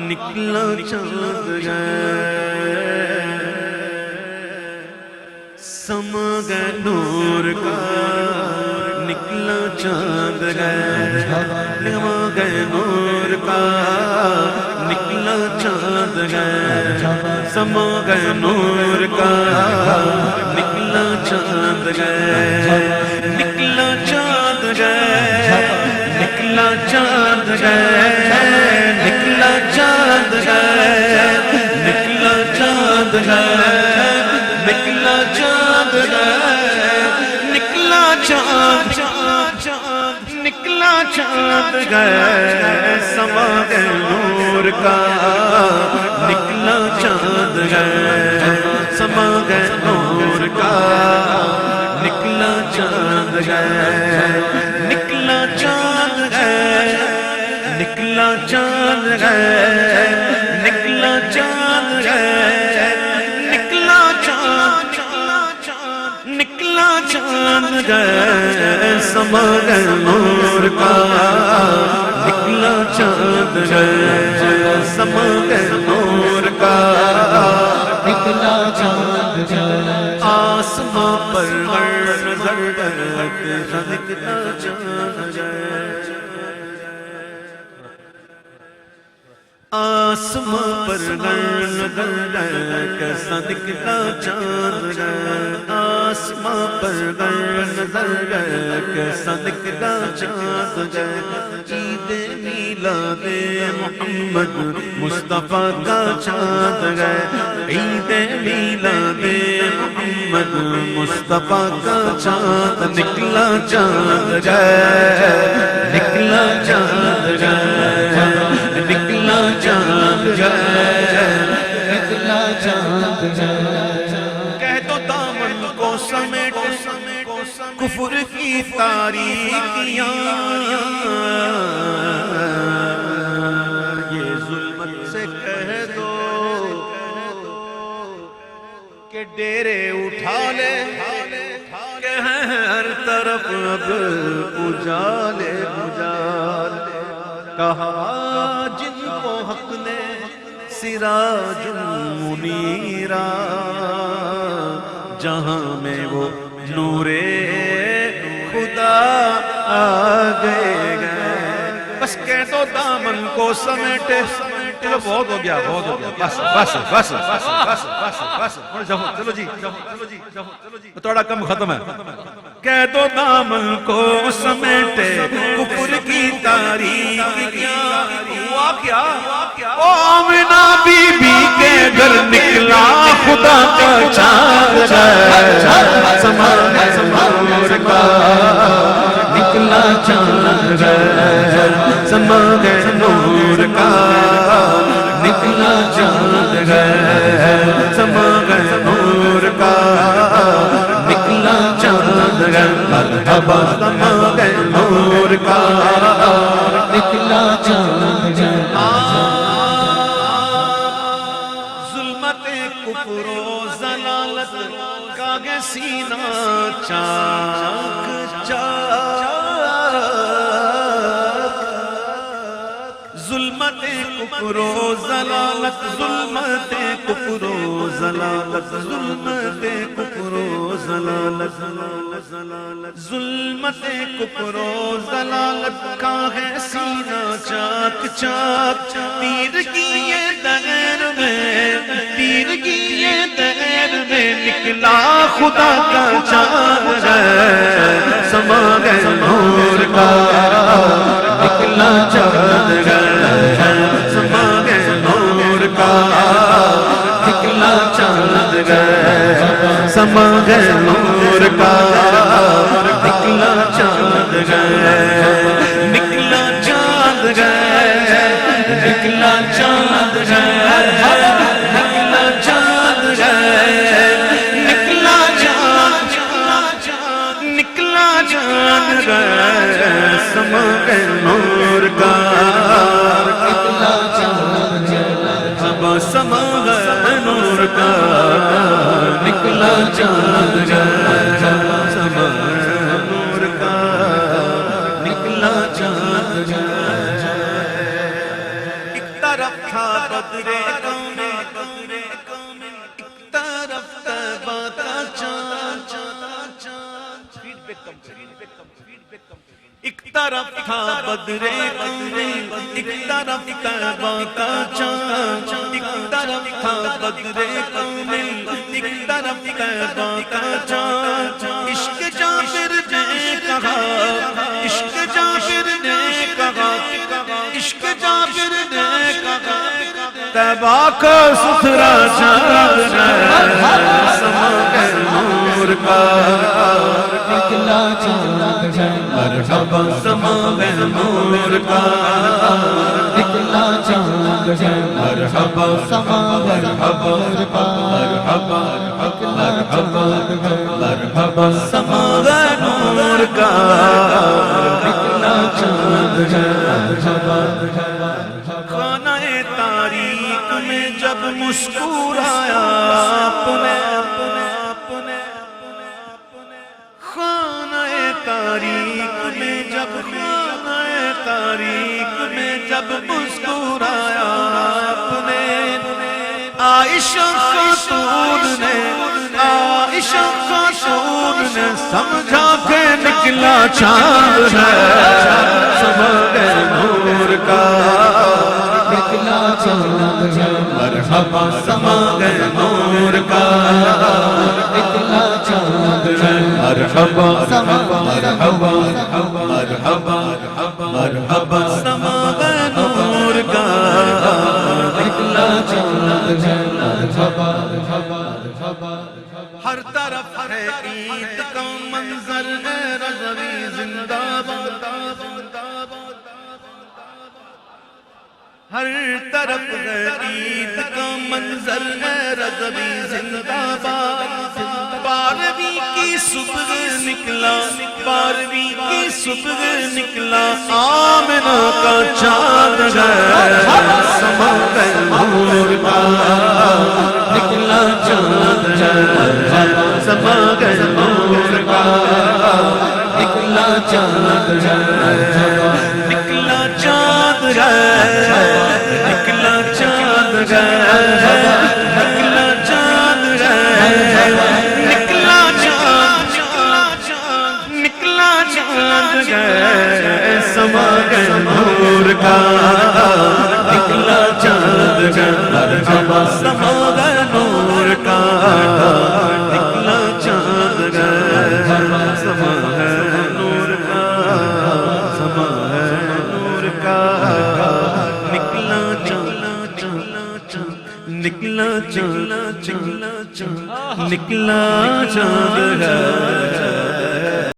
نکلا چاند گئے سما گئے نور کا نکلا چاند گئے سما گئے نور کا نکلا چاند گئے سما گئے نور کا نکلا چاند گئے نکلا چاند گئے نکلا چاند گئے نکلا چاند گئے نکلا چاند گئے نکلا چاند گئے نکلا چاند نکلا چاند گئے سما گئے نور کا نکلا چاند گئے سما گئے نور کا نکلا چاند گئے نکلا چاند گئے نکلا چاند گئے نکلا چاند گئے نکلا چاند نکلا چاند گئے سما گئے نور کا نکلا چاند گئے سما گئے نور کا نکلا چاند گئے آسماں پر نظر کرتے نکلا چاند گئے آسماں پر نظر کیسا نکلا چاند گئے آسماں پر نظر کیسا نکلا چاند گئے عید میلاد محمد مصطفیٰ کا چاند گئے عید میلاد محمد مصطفیٰ کا چاند نکلا چاند گئے نکلا چاند گئے نکلا چاند گئے نکلا چاند گئے کہہ تو دامن کو سمیٹ کفر کی تاریکیاں یہ ظلمت سے کہہ دو کہ ڈیرے اٹھا لے کہ ہر طرف اب اجالے اجالے کہا جن کو حق نے سراج منیرا جہاں میں وہ نور خدا آگے گئے بس کہہ دو دامن کو سمیٹے چلو بہت ہو گیا بہت ہو گیا بس بس بس بس بس بس بس چلو جی تھوڑا کم ختم ہے کہہ دو دامن کو سمیٹے کفر کی تاریخ ہوا کیا او آمنہ بی بی کے گھر نکلا خدا کا چاند گئے سما نور کا نکلا چاند گئے سما گئے نور کا نکلا چاند گئے سما گئے نور کا نکلا چاند گئے مرحبا سما گئے نور کا نکلا چاند گئے ظلمت کفر و ضلالت کا گے سینہ چاک چاک ظلمت کفر و ضلالت ظلمت کفر و ضلالت ظلمت کفر و ضلالت ظلمت کفر و ضلالت کا ہے سینہ چاک چاک تیر کیے دغیر میں تیر کیے دغیر میں نکلا خدا کا چاند گئے سما گئے نور کا نکلا چاند گئے سما گئے نور کا نکلا چاند گئے سما گئے نور کا نکلا چاند گئے نکلا چاند گئے نکلا چاند گئے نکلا چاند گئے نکلا چاند نکلا چاند گئے سما گئے نور کا نکلا چاند گئے سما گئے نور کا نکلا چاند گئے سما نور کا نکلا چاند گئے طرف تھا بدر کون، ایک طرف طیبہ کا چاند، ایک طرف تھا بدر کون، ایک طرف طیبہ کا چاند، ایک طرف تھا بدر کون، ایک طرف طیبہ کا چاند۔ عشق جابر نے کہا، عشق جابر نے کہا، عشق جابر نے کہا، طیبہ کا ستھرا چاند ہے، سما کے نور کا نکلا چاند ہے، مرحبا سما کے نور کا نکلا چاند ہے، مرحبا سما مرحبا مرحبا مرحبا مرحبا سما کے نور کا نکلا چاند ہے، خانہ تاریخ میں جب مسکرایا آپ نے، خانہ تاریخ میں جب، خانہ تاریخ میں جب مسکرایا آپ نے، عائشہ خاتون نے، عائشہ خاتون نے سمجھا کہ نکلا چاند ہے، سما کے نور کا نکلا چاند ہے، مرحبا سما کے نور کا نکلا چاند ہے، مرحبا مرحبا مرحبا مرحبا سما کے نور کا نکلا چاند ہے، ہر طرف ہے عید کا منظر ہے، رضوی زندہ باد، ہر طرف ہے عید کا منظر ہے، رضوی زندہ باد۔ 12ویں کی صبح نکلا، 12ویں کی صبح نکلا، آمنہ کا چاند ہے، سما کے نور کا نکلا چاند ہے، سما کے نور کا نکلا چاند ہے، نکلا چاند ہے، نکلا چاند ہے، نکلا چاند ہے، نکلا چاند، نکلا چاند ہے، سما کے نور کا نکلا چاند ہے، مرحبا سما کے نور کا نکلا چاند ہے، سما ہے نور کا، سما ہے نور کا، نکلا چاند، نکلا چاند، نکلا چاند ہے۔